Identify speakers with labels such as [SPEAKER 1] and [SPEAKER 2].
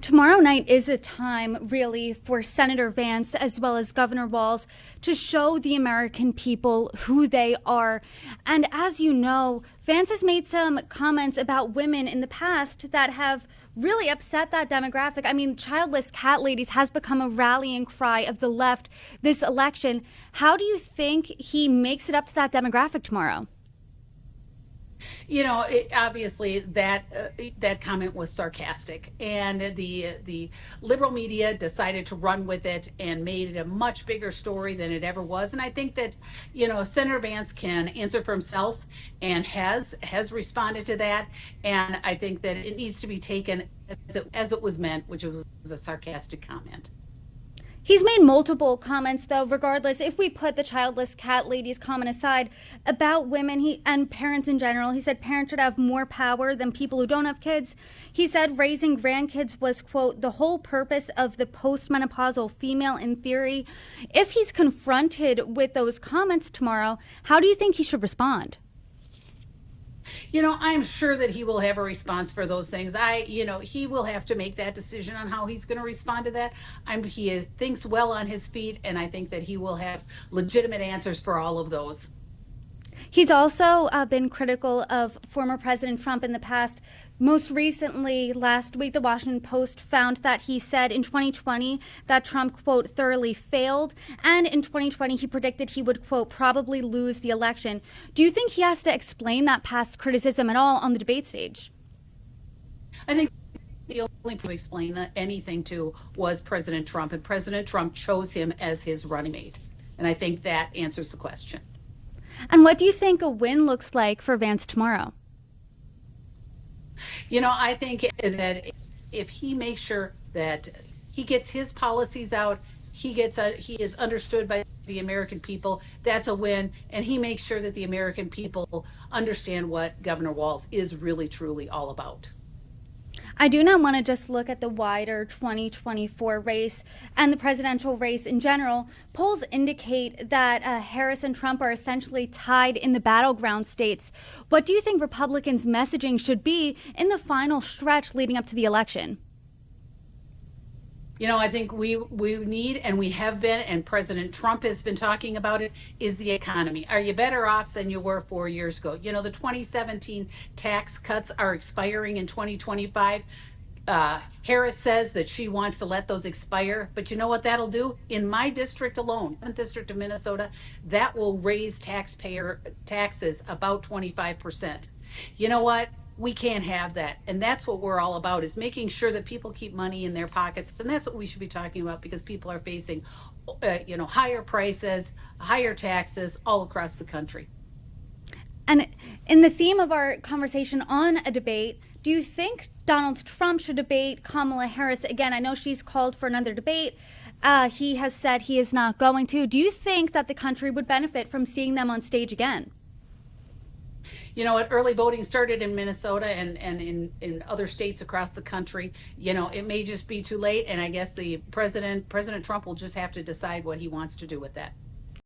[SPEAKER 1] Tomorrow night is a time, really, for Senator Vance as well as Governor Walz to show the American people who they are. And as you know, Vance has made some comments about women in the past that have really upset that demographic. I mean, childless cat ladies has become a rallying cry of the left this election. How do you think he makes it up to that demographic tomorrow?
[SPEAKER 2] Obviously that comment was sarcastic, and the liberal media decided to run with it and made it a much bigger story than it ever was. And I think that Senator Vance can answer for himself and has responded to that. And I think that it needs to be taken as it was meant, which was a sarcastic comment.
[SPEAKER 1] He's made multiple comments, though, regardless. If we put the childless cat lady's comment aside about women and parents in general, he said parents should have more power than people who don't have kids. He said raising grandkids was, quote, the whole purpose of the postmenopausal female in theory. If he's confronted with those comments tomorrow, how do you think he should respond?
[SPEAKER 2] I'm sure that he will have a response for those things. He will have to make that decision on how he's going to respond to that. He thinks well on his feet, and I think that he will have legitimate answers for all of those.
[SPEAKER 1] He's also been critical of former President Trump in the past. Most recently, last week, the Washington Post found that he said in 2020 that Trump, quote, thoroughly failed. And in 2020, he predicted he would, quote, probably lose the election. Do you think he has to explain that past criticism at all on the debate stage?
[SPEAKER 2] I think the only person to explain anything to was President Trump, and President Trump chose him as his running mate. And I think that answers the question.
[SPEAKER 1] And what do you think a win looks like for Vance tomorrow?
[SPEAKER 2] I think that if he makes sure that he gets his policies out, he is understood by the American people, that's a win. And he makes sure that the American people understand what Governor Walz is really, truly all about.
[SPEAKER 1] I do not want to just look at the wider 2024 race and the presidential race in general. Polls indicate that Harris and Trump are essentially tied in the battleground states. What do you think Republicans' messaging should be in the final stretch leading up to the election?
[SPEAKER 2] I think we need, and we have been, and President Trump has been talking about it, is the economy. Are you better off than you were 4 years ago? The 2017 tax cuts are expiring in 2025. Harris says that she wants to let those expire, but you know what that'll do? In my district alone, 7th District of Minnesota, that will raise taxpayer taxes about 25%. You know what? We can't have that. And that's what we're all about, is making sure that people keep money in their pockets. And that's what we should be talking about, because people are facing, higher prices, higher taxes all across the country.
[SPEAKER 1] And in the theme of our conversation on a debate, do you think Donald Trump should debate Kamala Harris again? I know she's called for another debate. He has said he is not going to. Do you think that the country would benefit from seeing them on stage again?
[SPEAKER 2] Early voting started in Minnesota and in other states across the country. It may just be too late. And I guess President Trump will just have to decide what he wants to do with that.